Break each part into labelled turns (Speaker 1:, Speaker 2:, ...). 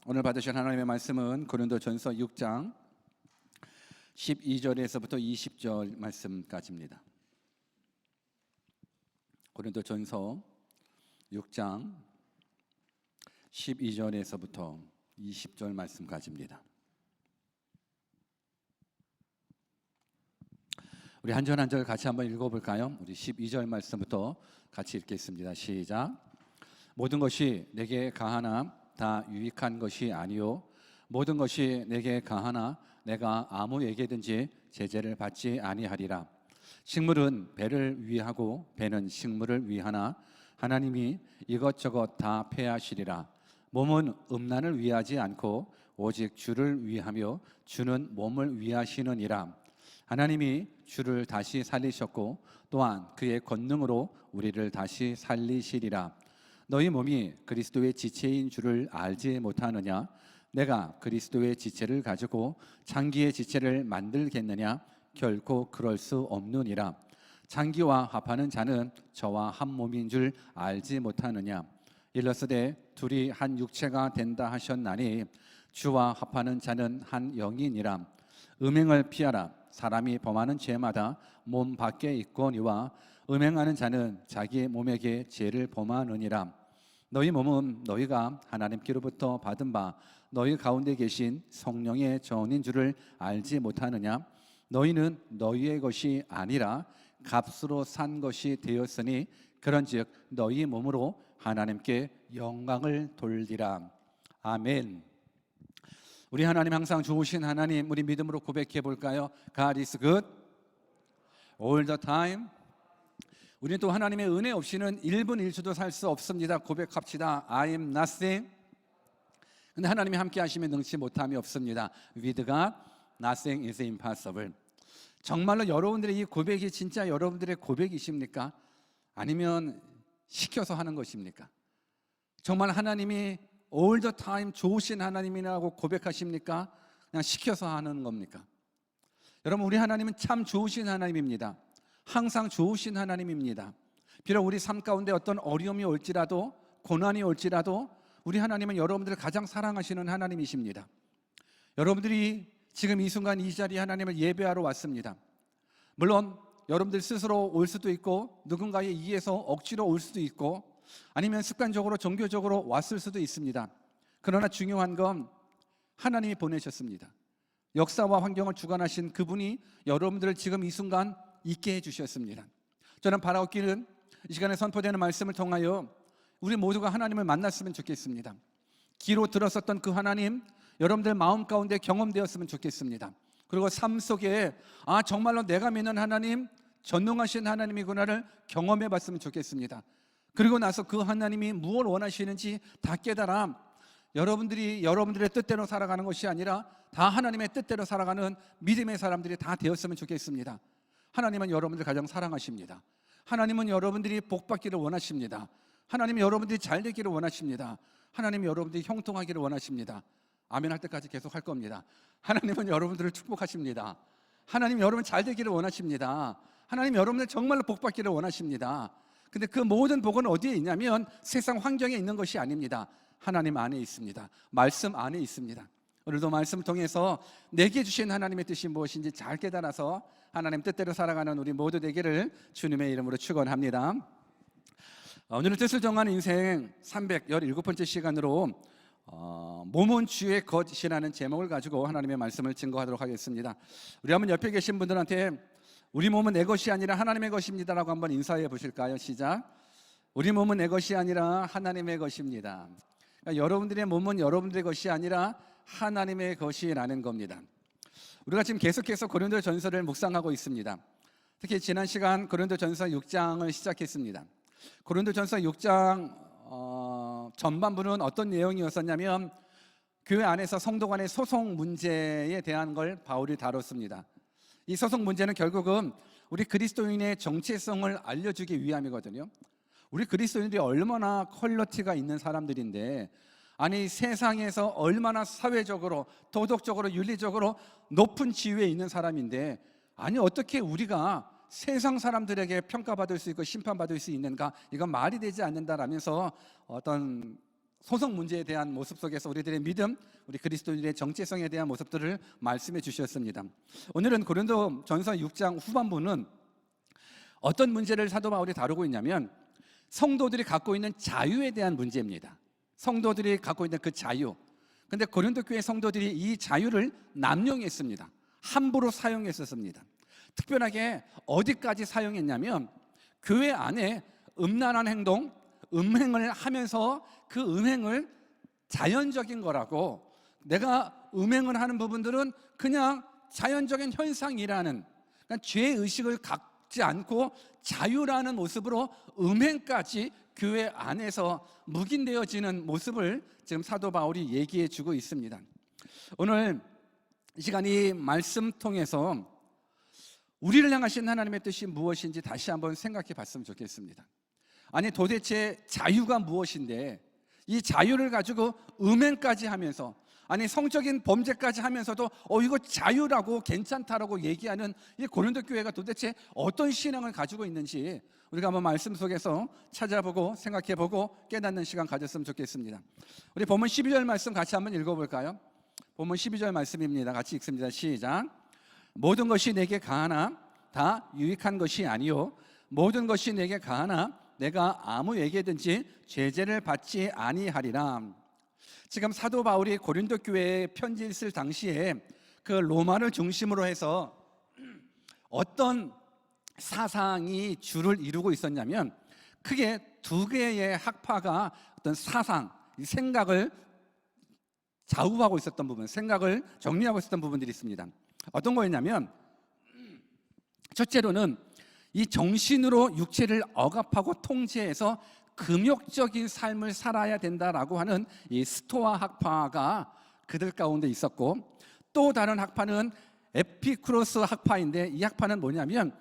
Speaker 1: 오늘 받으신 하나님의 말씀은 고린도전서 6장 12절에서부터 20절 말씀까지입니다. 고린도전서 6장 12절에서부터 20절 말씀까지입니다. 우리 한 절 한 절 같이 한번 읽어볼까요? 우리 12절 말씀부터 같이 읽겠습니다. 시작. 모든 것이 내게 가하나 다 유익한 것이 아니요 모든 것이 내게 가하나 내가 아무에게든지 제재를 받지 아니하리라. 식물은 배를 위하고 배는 식물을 위하나 하나님이 이것저것 다 폐하시리라. 몸은 음란을 위하지 않고 오직 주를 위하며 주는 몸을 위하시느니라. 하나님이 주를 다시 살리셨고 또한 그의 권능으로 우리를 다시 살리시리라. 너희 몸이 그리스도의 지체인 줄을 알지 못하느냐? 내가 그리스도의 지체를 가지고 장기의 지체를 만들겠느냐? 결코 그럴 수 없느니라. 장기와 합하는 자는 저와 한 몸인 줄 알지 못하느냐? 일러스되 둘이 한 육체가 된다 하셨나니 주와 합하는 자는 한 영이니라. 음행을 피하라. 사람이 범하는 죄마다 몸 밖에 있거니와 음행하는 자는 자기 몸에게 죄를 범하느니라. 너희 몸은 너희가 하나님께로부터 받은 바 너희 가운데 계신 성령의 전인 줄을 알지 못하느냐? 너희는 너희의 것이 아니라 값으로 산 것이 되었으니 그런즉 너희 몸으로 하나님께 영광을 돌리라. 아멘. 우리 하나님 항상 좋으신 하나님, 우리 믿음으로 고백해 볼까요? God is good all the time. 우리는 또 하나님의 은혜 없이는 1분 1초도 살 수 없습니다. 고백합시다. I am nothing. 근데 하나님이 함께 하시면 능치 못함이 없습니다. With God, nothing is impossible. 정말로 여러분들의 이 고백이 진짜 여러분들의 고백이십니까? 아니면 시켜서 하는 것입니까? 정말 하나님이 all the time 좋으신 하나님이라고 고백하십니까? 그냥 시켜서 하는 겁니까? 여러분, 우리 하나님은 참 좋으신 하나님입니다. 항상 좋으신 하나님입니다. 비록 우리 삶 가운데 어떤 어려움이 올지라도 고난이 올지라도 우리 하나님은 여러분들을 가장 사랑하시는 하나님이십니다. 여러분들이 지금 이 순간 이 자리에 하나님을 예배하러 왔습니다. 물론 여러분들 스스로 올 수도 있고 누군가에 의해서 억지로 올 수도 있고 아니면 습관적으로 종교적으로 왔을 수도 있습니다. 그러나 중요한 건 하나님이 보내셨습니다. 역사와 환경을 주관하신 그분이 여러분들을 지금 이 순간 있게 해주셨습니다. 저는 바라옵기는 이 시간에 선포되는 말씀을 통하여 우리 모두가 하나님을 만났으면 좋겠습니다. 귀로 들었었던 그 하나님 여러분들 마음 가운데 경험되었으면 좋겠습니다. 그리고 삶 속에 정말로 내가 믿는 하나님 전능하신 하나님이구나를 경험해 봤으면 좋겠습니다. 그리고 나서 그 하나님이 무엇을 원하시는지 다 깨달아 여러분들이 여러분들의 뜻대로 살아가는 것이 아니라 다 하나님의 뜻대로 살아가는 믿음의 사람들이 다 되었으면 좋겠습니다. 하나님은 여러분들 가장 사랑하십니다. 하나님은 여러분들이 복받기를 원하십니다. 하나님은 여러분들이 잘 되기를 원하십니다. 하나님은 여러분들이 형통하기를 원하십니다. 아멘 할 때까지 계속 할 겁니다. 하나님은 여러분들을 축복하십니다. 하나님 여러분 잘 되기를 원하십니다. 하나님 여러분들 정말로 복받기를 원하십니다. 근데 그 모든 복은 어디에 있냐면 세상 환경에 있는 것이 아닙니다. 하나님 안에 있습니다. 말씀 안에 있습니다. 오늘도 말씀을 통해서 내게 주신 하나님의 뜻이 무엇인지 잘 깨달아서 하나님 뜻대로 살아가는 우리 모두 되기를 주님의 이름으로 축원합니다. 오늘은 뜻을 정하는 인생 317번째 시간으로 몸은 주의 것이라는 제목을 가지고 하나님의 말씀을 증거하도록 하겠습니다. 우리 한번 옆에 계신 분들한테 우리 몸은 내 것이 아니라 하나님의 것입니다 라고 한번 인사해 보실까요? 시작. 우리 몸은 내 것이 아니라 하나님의 것입니다. 그러니까 여러분들의 몸은 여러분들의 것이 아니라 하나님의 것이라는 겁니다. 우리가 지금 계속해서 고린도전서를 묵상하고 있습니다. 특히 지난 시간 고린도전서 6장을 시작했습니다. 고린도전서 6장 전반부는 어떤 내용이었었냐면 교회 안에서 성도 간의 소송 문제에 대한 걸 바울이 다뤘습니다. 이 소송 문제는 결국은 우리 그리스도인의 정체성을 알려주기 위함이거든요. 우리 그리스도인들이 얼마나 퀄리티가 있는 사람들인데 아니 세상에서 얼마나 사회적으로 도덕적으로 윤리적으로 높은 지위에 있는 사람인데 아니 어떻게 우리가 세상 사람들에게 평가받을 수 있고 심판받을 수 있는가? 이건 말이 되지 않는다라면서 어떤 소속 문제에 대한 모습 속에서 우리들의 믿음, 우리 그리스도인의 정체성에 대한 모습들을 말씀해 주셨습니다. 오늘은 고린도전서 6장 후반부는 어떤 문제를 사도 바울이 다루고 있냐면 성도들이 갖고 있는 자유에 대한 문제입니다. 성도들이 갖고 있는 그 자유. 근데 고린도 교회 성도들이 이 자유를 남용했습니다. 함부로 사용했었습니다. 특별하게 어디까지 사용했냐면 교회 안에 음란한 행동, 음행을 하면서 그 음행을 자연적인 거라고, 내가 음행을 하는 부분들은 그냥 자연적인 현상이라는, 그러니까 죄의식을 갖지 않고 자유라는 모습으로 음행까지 교회 안에서 묵인되어지는 모습을 지금 사도 바울이 얘기해 주고 있습니다. 오늘 이 시간 이 말씀 통해서 우리를 향하신 하나님의 뜻이 무엇인지 다시 한번 생각해 봤으면 좋겠습니다. 아니 도대체 자유가 무엇인데 이 자유를 가지고 음행까지 하면서, 아니 성적인 범죄까지 하면서도 이거 자유라고 괜찮다라고 얘기하는 이 고린도 교회가 도대체 어떤 신앙을 가지고 있는지 우리가 한번 말씀 속에서 찾아보고 생각해보고 깨닫는 시간 가졌으면 좋겠습니다. 우리 본문 12절 말씀 같이 한번 읽어볼까요? 본문 12절 말씀입니다. 같이 읽습니다. 시작. 모든 것이 내게 가하나 다 유익한 것이 아니요 모든 것이 내게 가하나 내가 아무에게든지 제재를 받지 아니하리라. 지금 사도 바울이 고린도 교회에 편지를 쓸 당시에 그 로마를 중심으로 해서 어떤 사상이 주를 이루고 있었냐면 크게 두 개의 학파가 어떤 사상, 생각을 좌우하고 있었던 부분, 생각을 정리하고 있었던 부분들이 있습니다. 어떤 거였냐면 첫째로는 이 정신으로 육체를 억압하고 통제해서 금욕적인 삶을 살아야 된다라고 하는 이 스토아 학파가 그들 가운데 있었고, 또 다른 학파는 에피쿠로스 학파인데 이 학파는 뭐냐면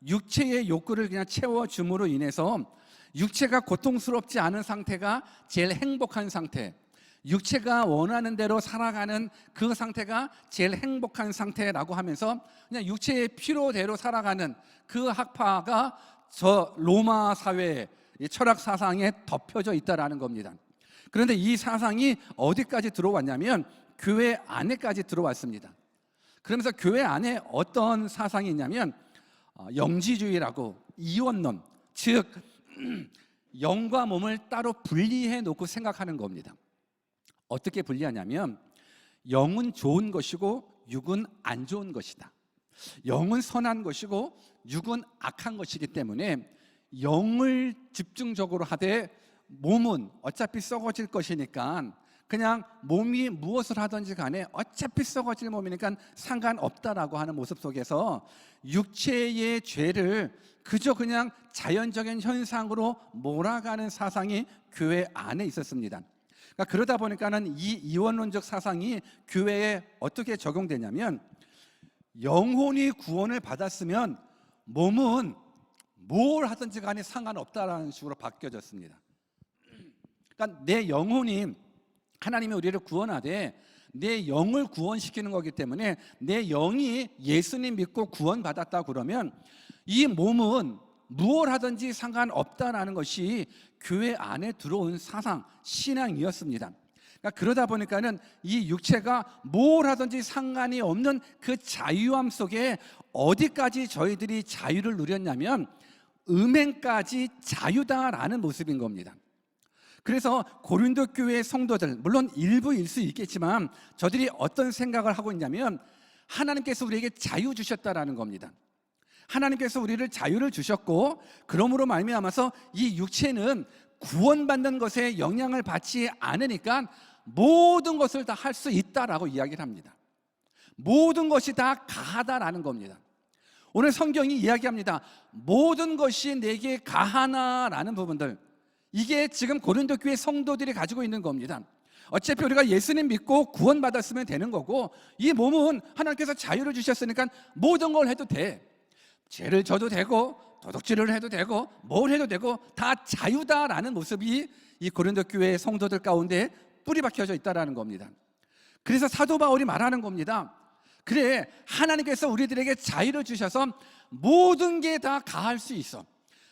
Speaker 1: 육체의 욕구를 그냥 채워줌으로 인해서 육체가 고통스럽지 않은 상태가 제일 행복한 상태, 육체가 원하는 대로 살아가는 그 상태가 제일 행복한 상태라고 하면서 그냥 육체의 피로대로 살아가는 그 학파가 저 로마 사회의 철학 사상에 덮여져 있다라는 겁니다. 그런데 이 사상이 어디까지 들어왔냐면 교회 안에까지 들어왔습니다. 그러면서 교회 안에 어떤 사상이 있냐면 영지주의라고, 이원론, 즉 영과 몸을 따로 분리해 놓고 생각하는 겁니다. 어떻게 분리하냐면 영은 좋은 것이고 육은 안 좋은 것이다. 영은 선한 것이고 육은 악한 것이기 때문에 영을 집중적으로 하되 몸은 어차피 썩어질 것이니까 그냥 몸이 무엇을 하든지 간에 어차피 썩어질 몸이니까 상관없다라고 하는 모습 속에서 육체의 죄를 그저 그냥 자연적인 현상으로 몰아가는 사상이 교회 안에 있었습니다. 그러다 보니까는 이 이원론적 사상이 교회에 어떻게 적용되냐면 영혼이 구원을 받았으면 몸은 뭘 하든지 간에 상관없다라는 식으로 바뀌어졌습니다. 그러니까 내 영혼이, 하나님이 우리를 구원하되 내 영을 구원시키는 거기 때문에 내 영이 예수님 믿고 구원받았다 그러면 이 몸은 무엇 하든지 상관없다라는 것이 교회 안에 들어온 사상, 신앙이었습니다. 그러다 보니까는 이 육체가 뭘 하든지 상관이 없는 그 자유함 속에 어디까지 저희들이 자유를 누렸냐면 음행까지 자유다라는 모습인 겁니다. 그래서 고린도 교회의 성도들, 물론 일부일 수 있겠지만 저들이 어떤 생각을 하고 있냐면 하나님께서 우리에게 자유 주셨다라는 겁니다. 하나님께서 우리를 자유를 주셨고 그러므로 말미암아서 이 육체는 구원받는 것에 영향을 받지 않으니까 모든 것을 다 할 수 있다라고 이야기를 합니다. 모든 것이 다 가하다라는 겁니다. 오늘 성경이 이야기합니다. 모든 것이 내게 가하나라는 부분들, 이게 지금 고린도 교회 성도들이 가지고 있는 겁니다. 어차피 우리가 예수님 믿고 구원받았으면 되는 거고 이 몸은 하나님께서 자유를 주셨으니까 모든 걸 해도 돼. 죄를 져도 되고 도둑질을 해도 되고 뭘 해도 되고 다 자유다라는 모습이 이 고린도 교회 성도들 가운데 뿌리 박혀져 있다라는 겁니다. 그래서 사도 바울이 말하는 겁니다. 그래, 하나님께서 우리들에게 자유를 주셔서 모든 게 다 가할 수 있어.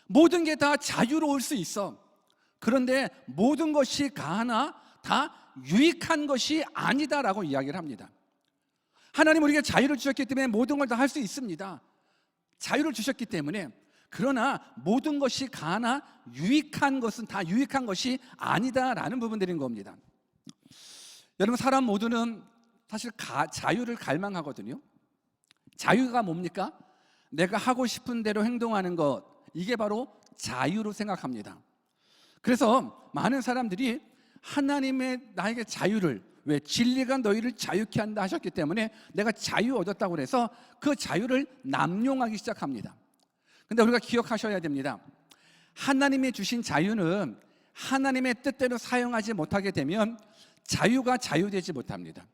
Speaker 1: 모든 게 다 자유로울 수 있어. 그런데 모든 것이 가하나 다 유익한 것이 아니다라고 이야기를 합니다. 하나님 우리에게 자유를 주셨기 때문에 모든 걸 다 할 수 있습니다. 자유를 주셨기 때문에. 그러나 모든 것이 가하나 유익한 것은 다 유익한 것이 아니다라는 부분들인 겁니다. 여러분, 사람 모두는 사실 자유를 갈망하거든요. 자유가 뭡니까? 내가 하고 싶은 대로 행동하는 것, 이게 바로 자유로 생각합니다. 그래서 많은 사람들이 하나님의 나에게 자유를, 왜? 진리가 너희를 자유케 한다 하셨기 때문에 내가 자유 얻었다고 해서 그 자유를 남용하기 시작합니다. 근데 우리가 기억하셔야 됩니다. 하나님이 주신 자유는 하나님의 뜻대로 사용하지 못하게 되면 자유가 자유되지 못합니다.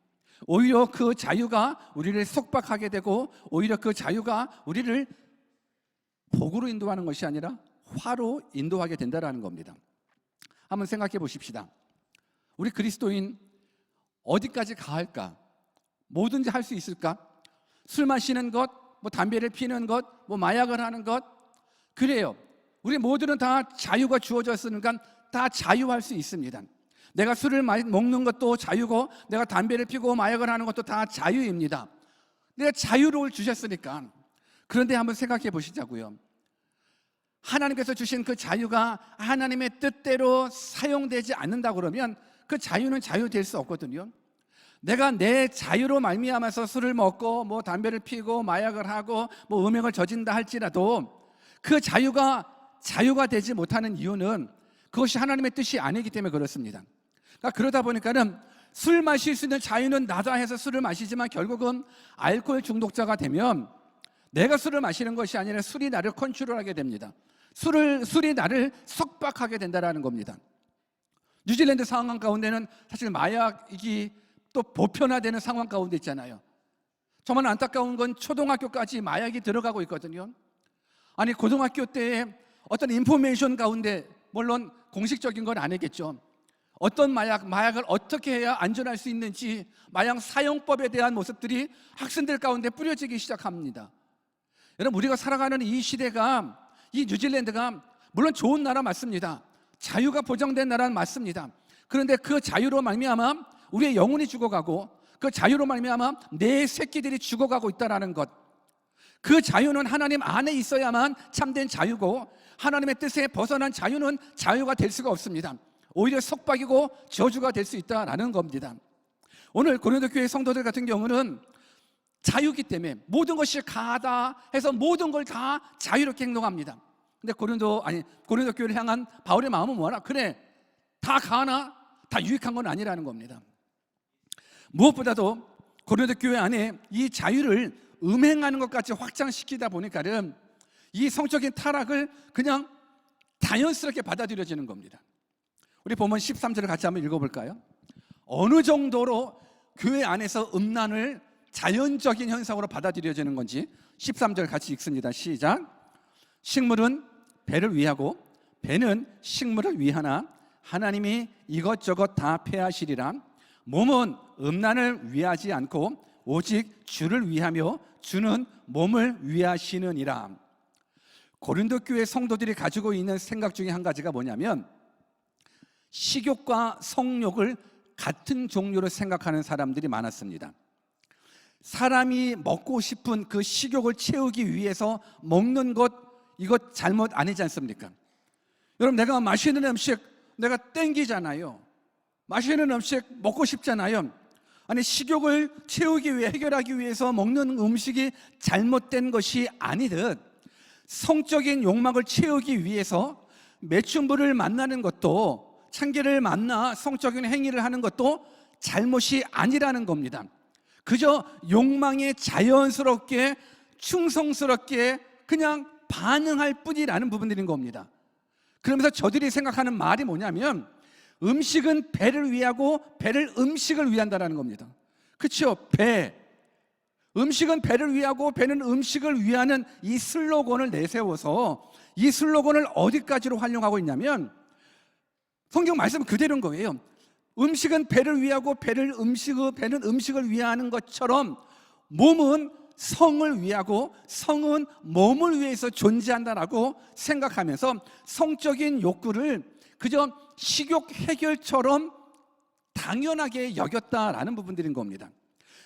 Speaker 1: 오히려 그 자유가 우리를 속박하게 되고, 오히려 그 자유가 우리를 복으로 인도하는 것이 아니라 화로 인도하게 된다는 겁니다. 한번 생각해 보십시다. 우리 그리스도인 어디까지 가할까? 뭐든지 할 수 있을까? 술 마시는 것, 뭐 담배를 피는 것, 뭐 마약을 하는 것, 그래요. 우리 모두는 다 자유가 주어졌으니까 다 자유할 수 있습니다. 내가 술을 먹는 것도 자유고, 내가 담배를 피고 마약을 하는 것도 다 자유입니다. 내가 자유를 주셨으니까. 그런데 한번 생각해 보시자고요. 하나님께서 주신 그 자유가 하나님의 뜻대로 사용되지 않는다 그러면 그 자유는 자유될 수 없거든요. 내가 내 자유로 말미암아서 술을 먹고 뭐 담배를 피고 마약을 하고 뭐 음행을 저진다 할지라도 그 자유가 되지 못하는 이유는 그것이 하나님의 뜻이 아니기 때문에 그렇습니다. 그러니까 그러다 보니까는 술 마실 수 있는 자유는 나다 해서 술을 마시지만 결국은 알코올 중독자가 되면 내가 술을 마시는 것이 아니라 술이 나를 컨트롤하게 됩니다. 술이 나를 속박하게 된다는 겁니다. 뉴질랜드 상황 가운데는 사실 마약이 또 보편화되는 상황 가운데 있잖아요. 정말 안타까운 건 초등학교까지 마약이 들어가고 있거든요. 아니, 고등학교 때에 어떤 인포메이션 가운데, 물론 공식적인 건 아니겠죠, 어떤 마약을 어떻게 해야 안전할 수 있는지 마약 사용법에 대한 모습들이 학생들 가운데 뿌려지기 시작합니다. 여러분, 우리가 살아가는 이 시대가, 이 뉴질랜드가 물론 좋은 나라 맞습니다. 자유가 보장된 나라는 맞습니다. 그런데 그 자유로 말미암아 우리의 영혼이 죽어가고, 그 자유로 말미암아 내 새끼들이 죽어가고 있다는 것, 그 자유는 하나님 안에 있어야만 참된 자유고, 하나님의 뜻에 벗어난 자유는 자유가 될 수가 없습니다. 오히려 속박이고 저주가 될 수 있다는 겁니다. 오늘 고린도 교회 성도들 같은 경우는 자유기 때문에 모든 것이 가다 해서 모든 걸 다 자유롭게 행동합니다. 근데 고린도 교회를 향한 바울의 마음은 뭐라? 그래, 다 가나 다 유익한 건 아니라는 겁니다. 무엇보다도 고린도 교회 안에 이 자유를 음행하는 것까지 확장시키다 보니까는 이 성적인 타락을 그냥 자연스럽게 받아들여지는 겁니다. 우리 본문 13절을 같이 한번 읽어볼까요? 어느 정도로 교회 안에서 음란을 자연적인 현상으로 받아들여지는 건지 13절 같이 읽습니다. 시작. 식물은 배를 위하고 배는 식물을 위하나 하나님이 이것저것 다 폐하시리라. 몸은 음란을 위하지 않고 오직 주를 위하며 주는 몸을 위하시느니라. 고린도 교회 성도들이 가지고 있는 생각 중에 한 가지가 뭐냐면, 식욕과 성욕을 같은 종류로 생각하는 사람들이 많았습니다. 사람이 먹고 싶은 그 식욕을 채우기 위해서 먹는 것, 이것 잘못 아니지 않습니까? 여러분, 내가 맛있는 음식 내가 땡기잖아요. 맛있는 음식 먹고 싶잖아요. 아니, 식욕을 채우기 위해, 해결하기 위해서 먹는 음식이 잘못된 것이 아니듯 성적인 욕망을 채우기 위해서 매춘부를 만나는 것도, 창기를 만나 성적인 행위를 하는 것도 잘못이 아니라는 겁니다. 그저 욕망에 자연스럽게 충성스럽게 그냥 반응할 뿐이라는 부분들인 겁니다. 그러면서 저들이 생각하는 말이 뭐냐면, 음식은 배를 위하고 배를 음식을 위한다는 겁니다. 그렇죠? 음식은 배를 위하고 배는 음식을 위하는 이 슬로건을 내세워서 이 슬로건을 어디까지로 활용하고 있냐면, 성경 말씀 그대로인 거예요. 음식은 배를 위하고 배는 음식을 위하는 것처럼 몸은 성을 위하고 성은 몸을 위해서 존재한다라고 생각하면서 성적인 욕구를 그저 식욕 해결처럼 당연하게 여겼다라는 부분들인 겁니다.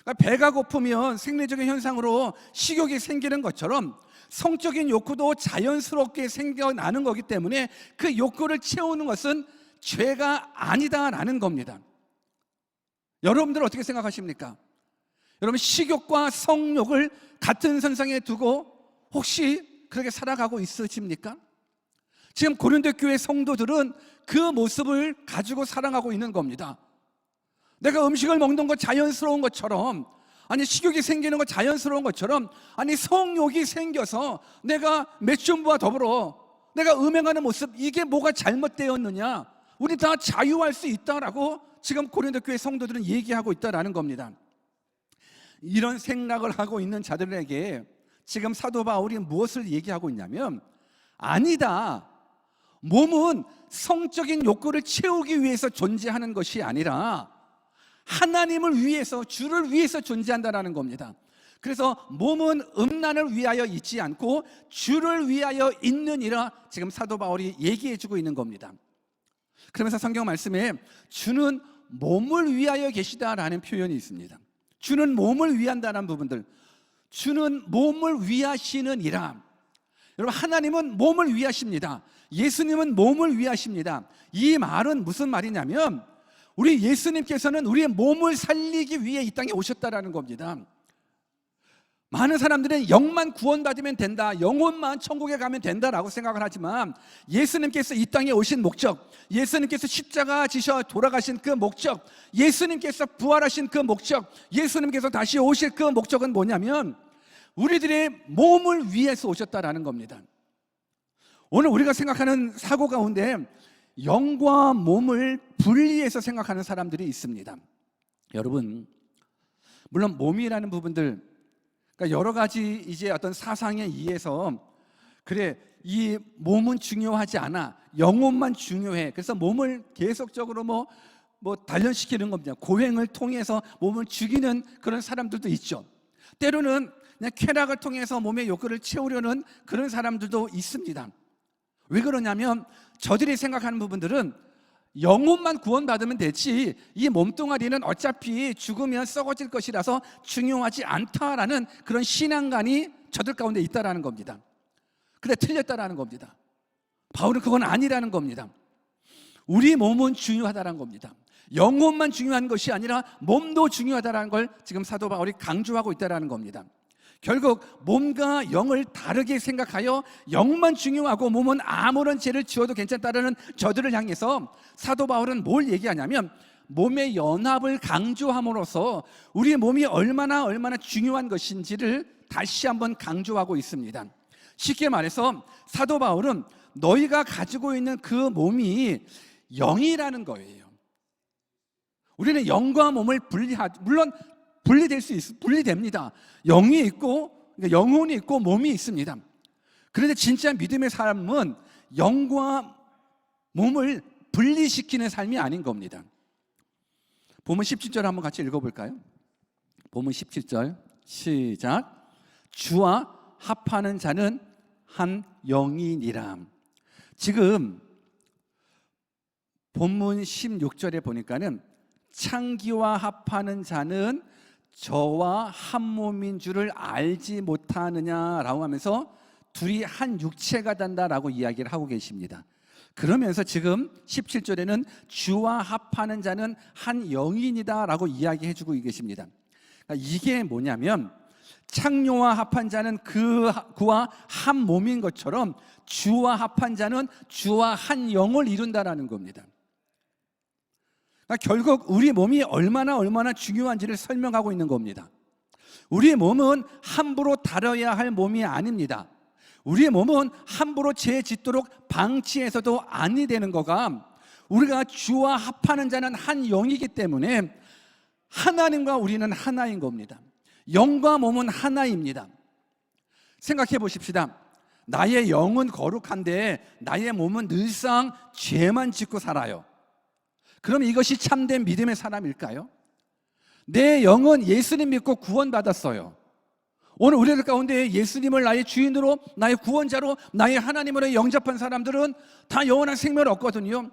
Speaker 1: 그러니까 배가 고프면 생리적인 현상으로 식욕이 생기는 것처럼 성적인 욕구도 자연스럽게 생겨나는 거기 때문에 그 욕구를 채우는 것은 죄가 아니다라는 겁니다. 여러분들 어떻게 생각하십니까? 여러분, 식욕과 성욕을 같은 선상에 두고 혹시 그렇게 살아가고 있으십니까? 지금 고린도 교회 성도들은 그 모습을 가지고 살아가고 있는 겁니다. 내가 음식을 먹는 거 자연스러운 것처럼, 아니 식욕이 생기는 거 자연스러운 것처럼, 아니 성욕이 생겨서 내가 매춘부와 더불어 내가 음행하는 모습, 이게 뭐가 잘못되었느냐, 우리 다 자유할 수 있다라고 지금 고린도 교회 성도들은 얘기하고 있다라는 겁니다. 이런 생각을 하고 있는 자들에게 지금 사도 바울이 무엇을 얘기하고 있냐면, 아니다, 몸은 성적인 욕구를 채우기 위해서 존재하는 것이 아니라 하나님을 위해서, 주를 위해서 존재한다는 겁니다. 그래서 몸은 음란을 위하여 있지 않고 주를 위하여 있느니라 지금 사도 바울이 얘기해 주고 있는 겁니다. 그러면서 성경 말씀에 주는 몸을 위하여 계시다라는 표현이 있습니다. 주는 몸을 위한다는 부분들, 주는 몸을 위하시느니라. 여러분, 하나님은 몸을 위하십니다. 예수님은 몸을 위하십니다. 이 말은 무슨 말이냐면, 우리 예수님께서는 우리의 몸을 살리기 위해 이 땅에 오셨다라는 겁니다. 많은 사람들은 영만 구원받으면 된다, 영혼만 천국에 가면 된다라고 생각을 하지만, 예수님께서 이 땅에 오신 목적, 예수님께서 십자가 지셔 돌아가신 그 목적, 예수님께서 부활하신 그 목적, 예수님께서 다시 오실 그 목적은 뭐냐면 우리들의 몸을 위해서 오셨다라는 겁니다. 오늘 우리가 생각하는 사고 가운데 영과 몸을 분리해서 생각하는 사람들이 있습니다. 여러분, 물론 몸이라는 부분들, 그러니까 여러 가지 이제 어떤 사상에 의해서, 그래, 이 몸은 중요하지 않아, 영혼만 중요해, 그래서 몸을 계속적으로 뭐 단련시키는 겁니다. 고행을 통해서 몸을 죽이는 그런 사람들도 있죠. 때로는 그냥 쾌락을 통해서 몸의 욕구를 채우려는 그런 사람들도 있습니다. 왜 그러냐면 저들이 생각하는 부분들은 영혼만 구원받으면 되지, 이 몸뚱아리는 어차피 죽으면 썩어질 것이라서 중요하지 않다라는 그런 신앙관이 저들 가운데 있다라는 겁니다. 근데 틀렸다라는 겁니다. 바울은 그건 아니라는 겁니다. 우리 몸은 중요하다는 겁니다. 영혼만 중요한 것이 아니라 몸도 중요하다는 걸 지금 사도 바울이 강조하고 있다는 겁니다. 결국 몸과 영을 다르게 생각하여 영만 중요하고 몸은 아무런 죄를 지어도 괜찮다라는 저들을 향해서 사도 바울은 뭘 얘기하냐면, 몸의 연합을 강조함으로써 우리의 몸이 얼마나 중요한 것인지를 다시 한번 강조하고 있습니다. 쉽게 말해서 사도 바울은 너희가 가지고 있는 그 몸이 영이라는 거예요. 우리는 영과 몸을 물론 분리됩니다. 영이 있고 영혼이 있고 몸이 있습니다. 그런데 진짜 믿음의 사람은 영과 몸을 분리시키는 삶이 아닌 겁니다. 본문 17절 한번 같이 읽어볼까요? 본문 17절 시작. 주와 합하는 자는 한 영이니라. 지금 본문 16절에 보니까는 창기와 합하는 자는 저와 한 몸인 줄을 알지 못하느냐라고 하면서 둘이 한 육체가 된다라고 이야기를 하고 계십니다. 그러면서 지금 17절에는 주와 합하는 자는 한 영이니다라고 이야기해 주고 계십니다. 그러니까 이게 뭐냐면 창녀와 합한 자는 그와 한 몸인 것처럼 주와 합한 자는 주와 한 영을 이룬다라는 겁니다. 그러니까 결국 우리 몸이 얼마나 중요한지를 설명하고 있는 겁니다. 우리의 몸은 함부로 다뤄야 할 몸이 아닙니다. 우리의 몸은 함부로 죄 짓도록 방치해서도 아니 되는 거가, 우리가 주와 합하는 자는 한 영이기 때문에 하나님과 우리는 하나인 겁니다. 영과 몸은 하나입니다. 생각해 보십시다. 나의 영은 거룩한데 나의 몸은 늘상 죄만 짓고 살아요. 그럼 이것이 참된 믿음의 사람일까요? 내 영은 예수님 믿고 구원받았어요. 오늘 우리들 가운데 예수님을 나의 주인으로, 나의 구원자로, 나의 하나님으로 영접한 사람들은 다 영원한 생명을 얻거든요.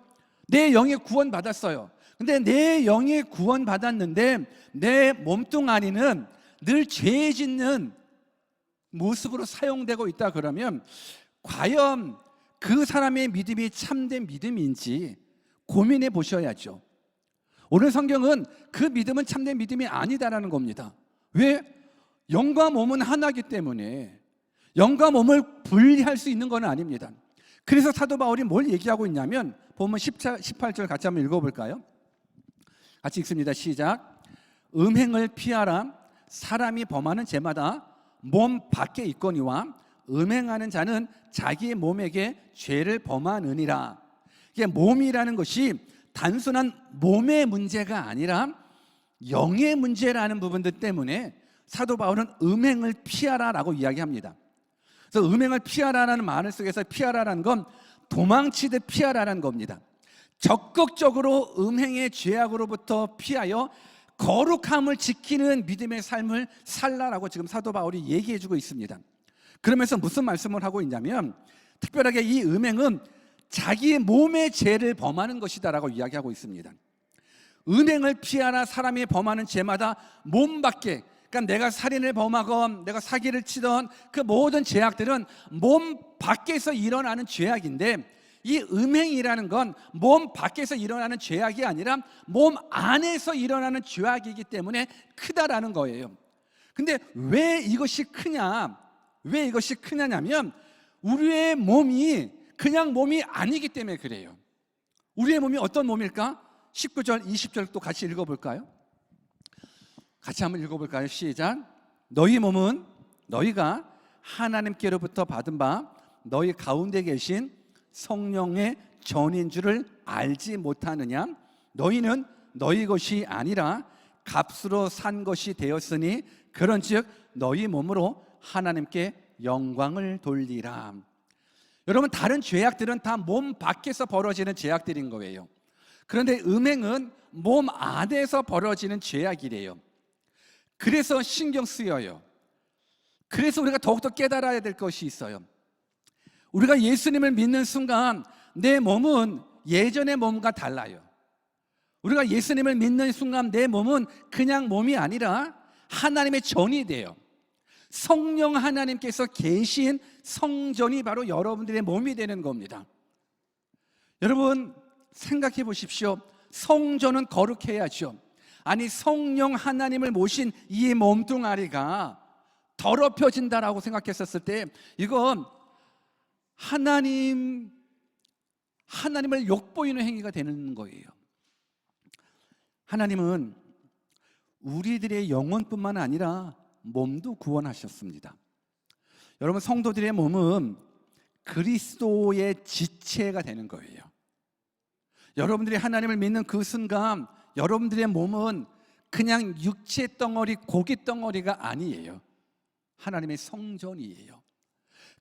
Speaker 1: 내 영이 구원받았어요. 근데 내 영이 구원받았는데 내 몸뚱아리는 늘 죄 짓는 모습으로 사용되고 있다 그러면 과연 그 사람의 믿음이 참된 믿음인지 고민해 보셔야죠. 오늘 성경은 그 믿음은 참된 믿음이 아니다라는 겁니다. 왜? 영과 몸은 하나이기 때문에 영과 몸을 분리할 수 있는 건 아닙니다. 그래서 사도 바울이 뭘 얘기하고 있냐면 보면 18절 같이 한번 읽어볼까요? 같이 읽습니다. 시작. 음행을 피하라. 사람이 범하는 죄마다 몸 밖에 있거니와 음행하는 자는 자기의 몸에게 죄를 범하느니라. 이게 몸이라는 것이 단순한 몸의 문제가 아니라 영의 문제라는 부분들 때문에 사도 바울은 음행을 피하라라고 이야기합니다. 그래서 음행을 피하라라는 말 속에서 피하라라는 건 도망치듯 피하라라는 겁니다. 적극적으로 음행의 죄악으로부터 피하여 거룩함을 지키는 믿음의 삶을 살라라고 지금 사도 바울이 얘기해주고 있습니다. 그러면서 무슨 말씀을 하고 있냐면 특별하게 이 음행은 자기의 몸의 죄를 범하는 것이다라고 이야기하고 있습니다. 음행을 피하라. 사람이 범하는 죄마다 몸 밖에, 그러니까 내가 살인을 범하건 내가 사기를 치던 그 모든 죄악들은 몸 밖에서 일어나는 죄악인데 이 음행이라는 건 몸 밖에서 일어나는 죄악이 아니라 몸 안에서 일어나는 죄악이기 때문에 크다라는 거예요. 근데 왜 이것이 크냐? 왜 이것이 크냐면 우리의 몸이 그냥 몸이 아니기 때문에 그래요. 우리의 몸이 어떤 몸일까? 19절, 20절 또 같이 읽어볼까요? 같이 한번 읽어볼까요? 시작. 너희 몸은 너희가 하나님께로부터 받은 바 너희 가운데 계신 성령의 전인 줄을 알지 못하느냐? 너희는 너희 것이 아니라 값으로 산 것이 되었으니 그런즉 너희 몸으로 하나님께 영광을 돌리라. 여러분, 다른 죄악들은 다 몸 밖에서 벌어지는 죄악들인 거예요. 그런데 음행은 몸 안에서 벌어지는 죄악이래요. 그래서 신경 쓰여요. 그래서 우리가 더욱더 깨달아야 될 것이 있어요. 우리가 예수님을 믿는 순간 내 몸은 예전의 몸과 달라요. 우리가 예수님을 믿는 순간 내 몸은 그냥 몸이 아니라 하나님의 전이 돼요. 성령 하나님께서 계신 성전이 바로 여러분들의 몸이 되는 겁니다. 여러분 생각해 보십시오. 성전은 거룩해야죠. 아니 성령 하나님을 모신 이 몸뚱아리가 더럽혀진다라고 생각했었을 때 이건 하나님을 욕보이는 행위가 되는 거예요. 하나님은 우리들의 영혼뿐만 아니라 몸도 구원하셨습니다. 여러분 성도들의 몸은 그리스도의 지체가 되는 거예요. 여러분들이 하나님을 믿는 그 순간 여러분들의 몸은 그냥 육체 덩어리, 고기 덩어리가 아니에요. 하나님의 성전이에요.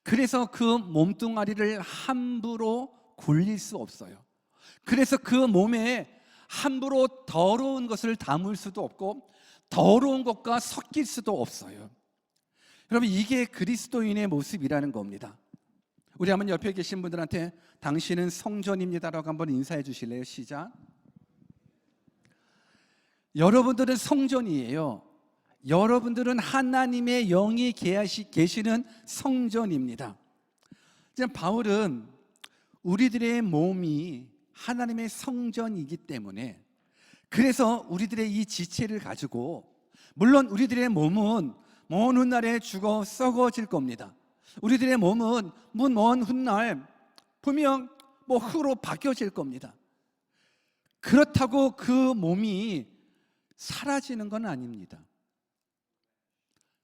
Speaker 1: 그래서 그 몸뚱아리를 함부로 굴릴 수 없어요. 그래서 그 몸에 함부로 더러운 것을 담을 수도 없고 더러운 것과 섞일 수도 없어요. 여러분 이게 그리스도인의 모습이라는 겁니다. 우리 한번 옆에 계신 분들한테 당신은 성전입니다라고 한번 인사해 주실래요? 시작. 여러분들은 성전이에요. 여러분들은 하나님의 영이 계시는 성전입니다. 지금 바울은 우리들의 몸이 하나님의 성전이기 때문에 그래서 우리들의 이 지체를 가지고 물론 우리들의 몸은 먼 훗날에 죽어 썩어질 겁니다. 우리들의 몸은 먼 훗날 분명 흙으로 바뀌어질 겁니다. 그렇다고 그 몸이 사라지는 건 아닙니다.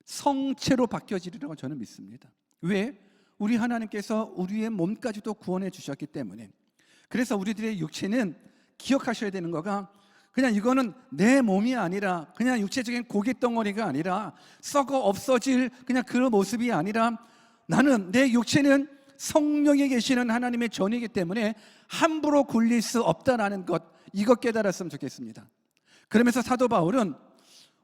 Speaker 1: 성체로 바뀌어지리라고 저는 믿습니다. 왜? 우리 하나님께서 우리의 몸까지도 구원해 주셨기 때문에. 그래서 우리들의 육체는 기억하셔야 되는 거가 그냥 이거는 내 몸이 아니라 그냥 육체적인 고기 덩어리가 아니라 썩어 없어질 그냥 그 모습이 아니라 나는 내 육체는 성령에 계시는 하나님의 전이기 때문에 함부로 굴릴 수 없다라는 것, 이것 깨달았으면 좋겠습니다. 그러면서 사도 바울은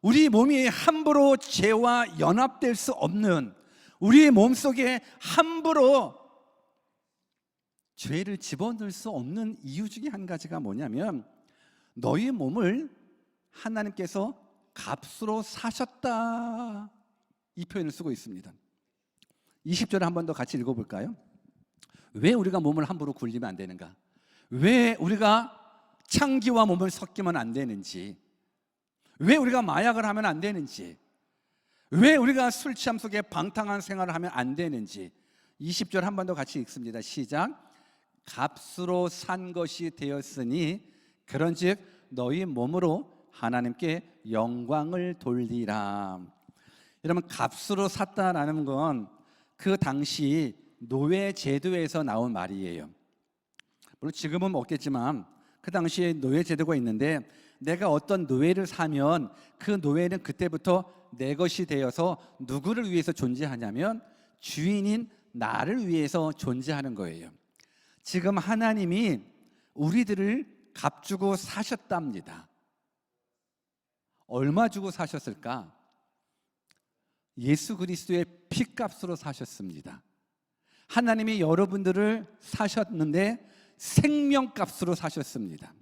Speaker 1: 우리 몸이 함부로 죄와 연합될 수 없는 우리의 몸속에 함부로 죄를 집어넣을 수 없는 이유 중에 한 가지가 뭐냐면 너희 몸을 하나님께서 값으로 사셨다, 이 표현을 쓰고 있습니다. 20절을 한 번 더 같이 읽어볼까요? 왜 우리가 몸을 함부로 굴리면 안 되는가? 왜 우리가 창기와 몸을 섞이면 안 되는지, 왜 우리가 마약을 하면 안 되는지, 왜 우리가 술 취함 속에 방탕한 생활을 하면 안 되는지 20절 한 번 더 같이 읽습니다. 시작. 값으로 산 것이 되었으니 그런즉 너희 몸으로 하나님께 영광을 돌리라. 여러분, 값으로 샀다라는 건 그 당시 노예 제도에서 나온 말이에요. 물론 지금은 없겠지만 그 당시에 노예 제도가 있는데, 내가 어떤 노예를 사면 그 노예는 그때부터 내 것이 되어서 누구를 위해서 존재하냐면 주인인 나를 위해서 존재하는 거예요. 지금 하나님이 우리들을 값 주고 사셨답니다. 얼마 주고 사셨을까? 예수 그리스도의 피값으로 사셨습니다. 하나님이 여러분들을 사셨는데 생명값으로 사셨습니다.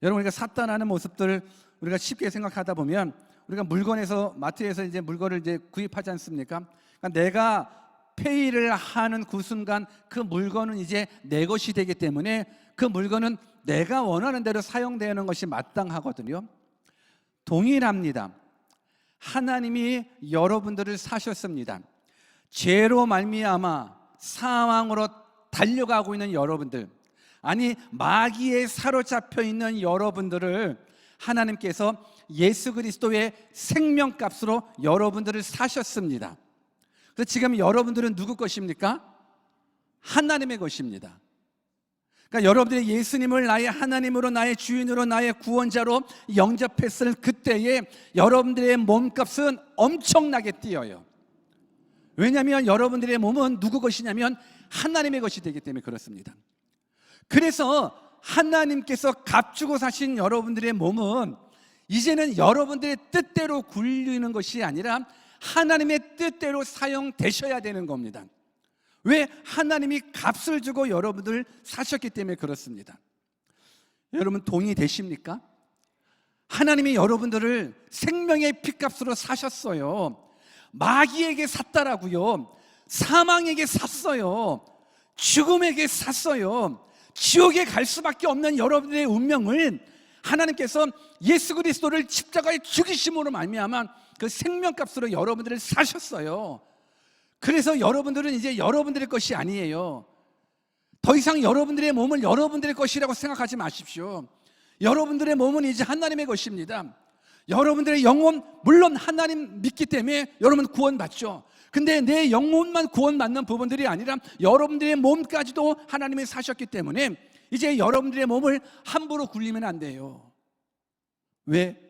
Speaker 1: 여러분, 우리가 샀다라는 모습들을 우리가 쉽게 생각하다 보면 우리가 물건에서, 마트에서 이제 물건을 이제 구입하지 않습니까? 그러니까 내가 페이를 하는 그 순간 그 물건은 이제 내 것이 되기 때문에 그 물건은 내가 원하는 대로 사용되는 것이 마땅하거든요. 동일합니다. 하나님이 여러분들을 사셨습니다. 죄로 말미암아 사망으로 달려가고 있는 여러분들, 아니 마귀에 사로잡혀 있는 여러분들을 하나님께서 예수 그리스도의 생명값으로 여러분들을 사셨습니다. 그래서 지금 여러분들은 누구 것입니까? 하나님의 것입니다. 그러니까 여러분들이 예수님을 나의 하나님으로, 나의 주인으로, 나의 구원자로 영접했을 그때에 여러분들의 몸값은 엄청나게 뛰어요. 왜냐하면 여러분들의 몸은 누구 것이냐면 하나님의 것이 되기 때문에 그렇습니다. 그래서 하나님께서 값주고 사신 여러분들의 몸은 이제는 여러분들의 뜻대로 굴리는 것이 아니라 하나님의 뜻대로 사용되셔야 되는 겁니다. 왜? 하나님이 값을 주고 여러분들 사셨기 때문에 그렇습니다. 여러분, 동의되십니까? 하나님이 여러분들을 생명의 피값으로 사셨어요. 마귀에게 샀다라고요. 사망에게 샀어요. 죽음에게 샀어요. 지옥에 갈 수밖에 없는 여러분들의 운명을 하나님께서 예수 그리스도를 십자가에 죽이심으로 말미암아 그 생명값으로 여러분들을 사셨어요. 그래서 여러분들은 이제 여러분들의 것이 아니에요. 더 이상 여러분들의 몸을 여러분들의 것이라고 생각하지 마십시오. 여러분들의 몸은 이제 하나님의 것입니다. 여러분들의 영혼, 물론 하나님 믿기 때문에 여러분 구원받죠. 근데 내 영혼만 구원받는 부분들이 아니라 여러분들의 몸까지도 하나님이 사셨기 때문에 이제 여러분들의 몸을 함부로 굴리면 안 돼요. 왜?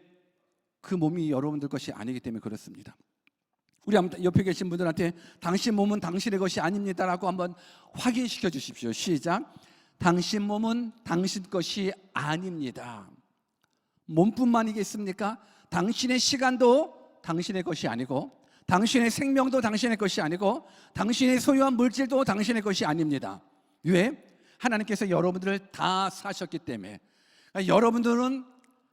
Speaker 1: 그 몸이 여러분들 것이 아니기 때문에 그렇습니다. 우리 옆에 계신 분들한테 당신 몸은 당신의 것이 아닙니다라고 한번 확인시켜 주십시오. 시작. 당신 몸은 당신 것이 아닙니다. 몸뿐만이겠습니까? 당신의 시간도 당신의 것이 아니고, 당신의 생명도 당신의 것이 아니고, 당신의 소유한 물질도 당신의 것이 아닙니다. 왜? 하나님께서 여러분들을 다 사셨기 때문에. 그러니까 여러분들은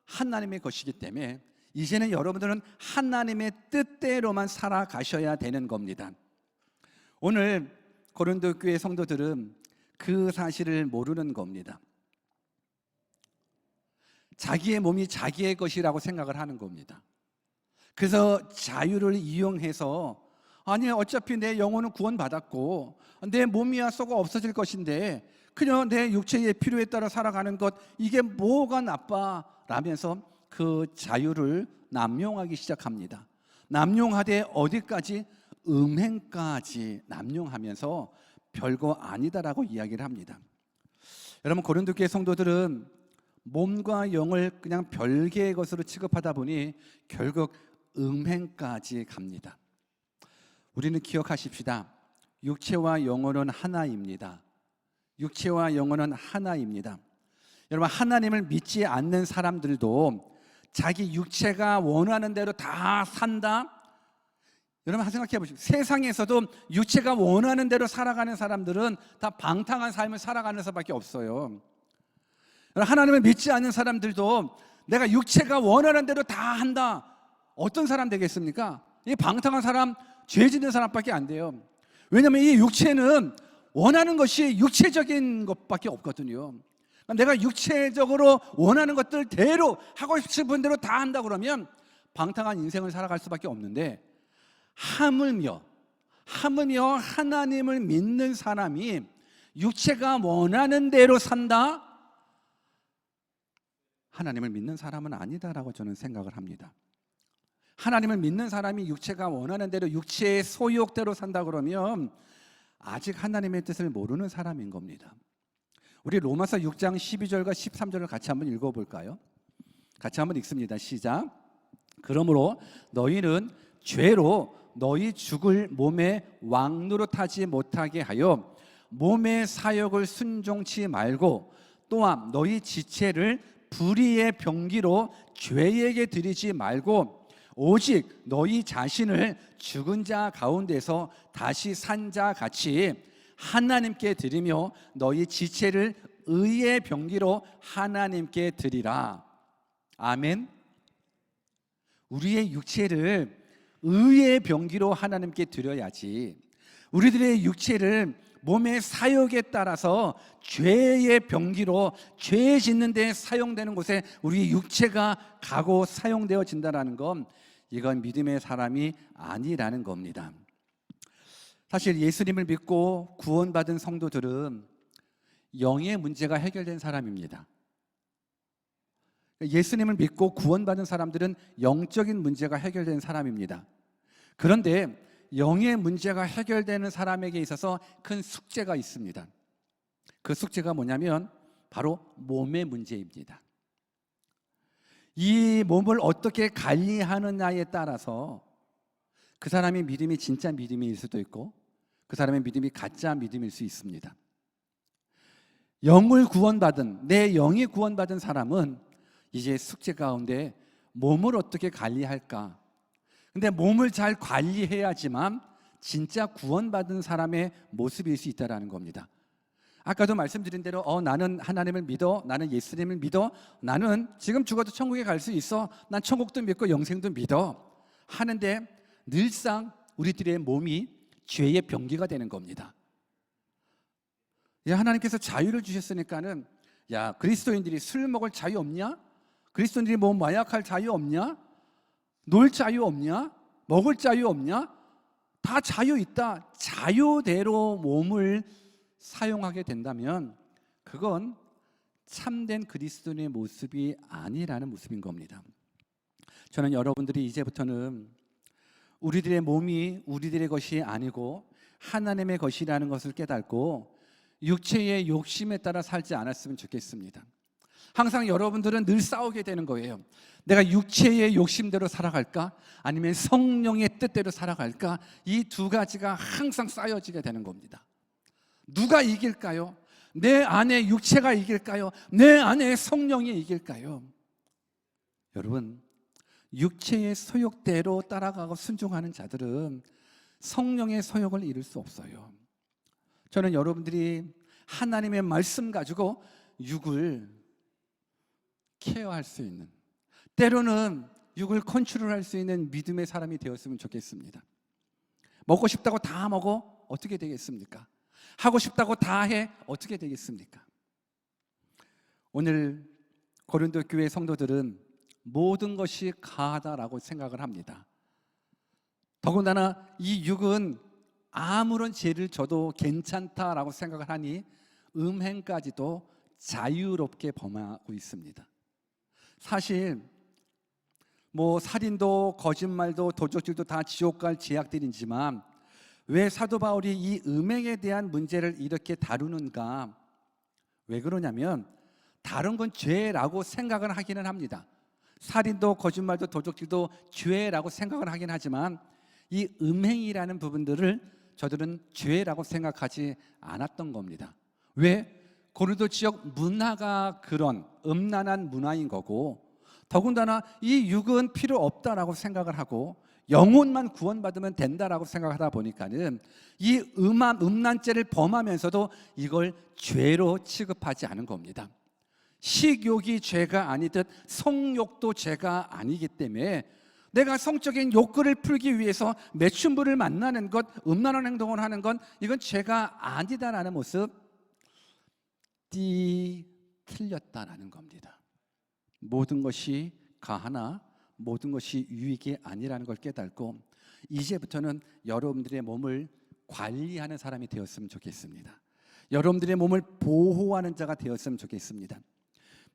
Speaker 1: 하나님의 것이기 때문에 이제는 여러분들은 하나님의 뜻대로만 살아가셔야 되는 겁니다. 오늘 고린도 교회 성도들은 그 사실을 모르는 겁니다. 자기의 몸이 자기의 것이라고 생각을 하는 겁니다. 그래서 자유를 이용해서, 아니 어차피 내 영혼은 구원받았고 내 몸이야 썩어 없어질 것인데 그냥 내 육체의 필요에 따라 살아가는 것, 이게 뭐가 나빠? 라면서 그 자유를 남용하기 시작합니다. 남용하되 어디까지? 음행까지 남용하면서 별거 아니다라고 이야기를 합니다. 여러분, 고린도 교회 성도들은 몸과 영을 그냥 별개의 것으로 취급하다 보니 결국 음행까지 갑니다. 우리는 기억하십시다. 육체와 영혼은 하나입니다. 육체와 영혼은 하나입니다. 여러분, 하나님을 믿지 않는 사람들도 자기 육체가 원하는 대로 다 산다? 여러분 생각해 보십시오. 세상에서도 육체가 원하는 대로 살아가는 사람들은 다 방탕한 삶을 살아가는 수밖에 없어요. 하나님을 믿지 않는 사람들도 내가 육체가 원하는 대로 다 한다. 어떤 사람 되겠습니까? 이 방탕한 사람, 죄 짓는 사람밖에 안 돼요. 왜냐하면 이 육체는 원하는 것이 육체적인 것밖에 없거든요. 내가 육체적으로 원하는 것들대로 하고 싶은 대로 다 한다 그러면 방탕한 인생을 살아갈 수밖에 없는데, 하물며 하나님을 믿는 사람이 육체가 원하는 대로 산다? 하나님을 믿는 사람은 아니다라고 저는 생각을 합니다. 하나님을 믿는 사람이 육체가 원하는 대로 육체의 소욕대로 산다 그러면 아직 하나님의 뜻을 모르는 사람인 겁니다. 우리 로마서 6장 12절과 13절을 같이 한번 읽어볼까요? 같이 한번 읽습니다. 시작. 그러므로 너희는 죄로 너희 죽을 몸에 왕노릇하지 못하게 하여 몸의 사욕을 순종치 말고, 또한 너희 지체를 불의의 병기로 죄에게 드리지 말고 오직 너희 자신을 죽은 자 가운데서 다시 산 자 같이 하나님께 드리며 너희 지체를 의의 병기로 하나님께 드리라. 아멘. 우리의 육체를 의의 병기로 하나님께 드려야지, 우리들의 육체를 몸의 사욕에 따라서 죄의 병기로 죄 짓는 데 사용되는 곳에 우리 육체가 가고 사용되어진다는 건, 이건 믿음의 사람이 아니라는 겁니다. 사실 예수님을 믿고 구원받은 성도들은 영의 문제가 해결된 사람입니다. 예수님을 믿고 구원받은 사람들은 영적인 문제가 해결된 사람입니다. 그런데 영의 문제가 해결되는 사람에게 있어서 큰 숙제가 있습니다. 그 숙제가 뭐냐면 바로 몸의 문제입니다. 이 몸을 어떻게 관리하느냐에 따라서 그 사람의 믿음이 진짜 믿음일 수도 있고 그 사람의 믿음이 가짜 믿음일 수 있습니다. 영을 구원받은, 내 영이 구원받은 사람은 이제 숙제 가운데 몸을 어떻게 관리할까? 근데 몸을 잘 관리해야지만 진짜 구원받은 사람의 모습일 수 있다는 겁니다. 아까도 말씀드린 대로 나는 하나님을 믿어, 나는 예수님을 믿어, 나는 지금 죽어도 천국에 갈 수 있어, 난 천국도 믿고 영생도 믿어 하는데 늘상 우리들의 몸이 죄의 병기가 되는 겁니다. 하나님께서 자유를 주셨으니까는, 야, 그리스도인들이 술 먹을 자유 없냐? 그리스도인들이 뭐 마약할 자유 없냐? 놀 자유 없냐? 먹을 자유 없냐? 다 자유 있다. 자유대로 몸을 사용하게 된다면 그건 참된 그리스도인의 모습이 아니라는 모습인 겁니다. 저는 여러분들이 이제부터는 우리들의 몸이 우리들의 것이 아니고 하나님의 것이라는 것을 깨닫고 육체의 욕심에 따라 살지 않았으면 좋겠습니다. 항상 여러분들은 늘 싸우게 되는 거예요. 내가 육체의 욕심대로 살아갈까? 아니면 성령의 뜻대로 살아갈까? 이 두 가지가 항상 쌓여지게 되는 겁니다. 누가 이길까요? 내 안에 육체가 이길까요? 내 안에 성령이 이길까요? 여러분, 육체의 소욕대로 따라가고 순종하는 자들은 성령의 소욕을 이룰 수 없어요. 저는 여러분들이 하나님의 말씀 가지고 육을 케어할 수 있는, 때로는 육을 컨트롤할 수 있는 믿음의 사람이 되었으면 좋겠습니다. 먹고 싶다고 다 먹어? 어떻게 되겠습니까? 하고 싶다고 다 해? 어떻게 되겠습니까? 오늘 고린도 교회 성도들은 모든 것이 가하다라고 생각을 합니다. 더군다나 이 육은 아무런 죄를 져도 괜찮다라고 생각을 하니 음행까지도 자유롭게 범하고 있습니다. 사실 뭐 살인도 거짓말도 도적질도 다 지옥 갈 죄악들이지만 왜 사도 바울이 이 음행에 대한 문제를 이렇게 다루는가? 왜 그러냐면 다른 건 죄라고 생각을 하기는 합니다. 살인도 거짓말도 도적질도 죄라고 생각을 하긴 하지만 이 음행이라는 부분들을 저들은 죄라고 생각하지 않았던 겁니다. 왜? 고린도 지역 문화가 그런 음란한 문화인 거고, 더군다나 이 육은 필요 없다라고 생각을 하고 영혼만 구원받으면 된다라고 생각하다 보니까는 이 음란죄를 범하면서도 이걸 죄로 취급하지 않은 겁니다. 식욕이 죄가 아니듯 성욕도 죄가 아니기 때문에 내가 성적인 욕구를 풀기 위해서 매춘부를 만나는 것, 음란한 행동을 하는 건 이건 죄가 아니다라는 모습, 틀렸다라는 겁니다. 모든 것이 가하나 모든 것이 유익이 아니라는 걸 깨닫고 이제부터는 여러분들의 몸을 관리하는 사람이 되었으면 좋겠습니다. 여러분들의 몸을 보호하는 자가 되었으면 좋겠습니다.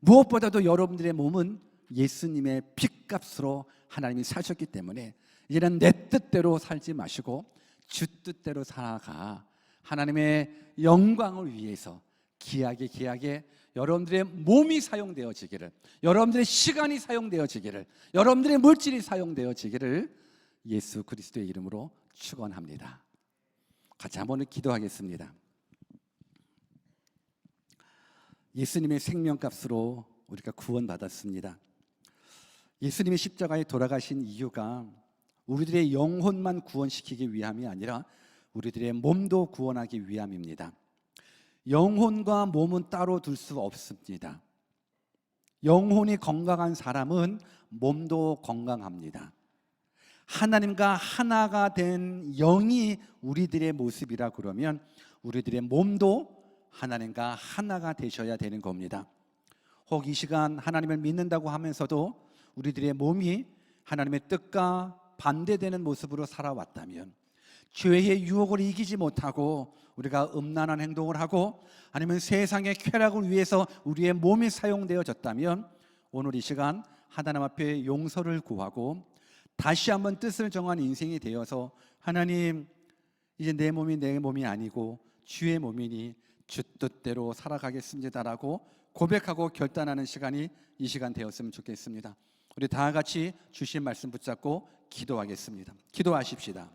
Speaker 1: 무엇보다도 여러분들의 몸은 예수님의 핏값으로 하나님이 사셨기 때문에 이제는 내 뜻대로 살지 마시고 주 뜻대로 살아가 하나님의 영광을 위해서 귀하게 여러분들의 몸이 사용되어지기를, 여러분들의 시간이 사용되어지기를, 여러분들의 물질이 사용되어지기를 예수 그리스도의 이름으로 축원합니다. 같이 한번 기도하겠습니다. 예수님의 생명값으로 우리가 구원받았습니다. 예수님이 십자가에 돌아가신 이유가 우리들의 영혼만 구원시키기 위함이 아니라 우리들의 몸도 구원하기 위함입니다. 영혼과 몸은 따로 둘 수 없습니다. 영혼이 건강한 사람은 몸도 건강합니다. 하나님과 하나가 된 영이 우리들의 모습이라 그러면 우리들의 몸도 하나님과 하나가 되셔야 되는 겁니다. 혹 이 시간 하나님을 믿는다고 하면서도 우리들의 몸이 하나님의 뜻과 반대되는 모습으로 살아왔다면, 죄의 유혹을 이기지 못하고 우리가 음란한 행동을 하고 아니면 세상의 쾌락을 위해서 우리의 몸이 사용되어졌다면 오늘 이 시간 하나님 앞에 용서를 구하고 다시 한번 뜻을 정한 인생이 되어서 하나님, 이제 내 몸이 아니고 주의 몸이니 주 뜻대로 살아가겠습니다라고 고백하고 결단하는 시간이 이 시간 되었으면 좋겠습니다. 우리 다 같이 주신 말씀 붙잡고 기도하겠습니다. 기도하십시다.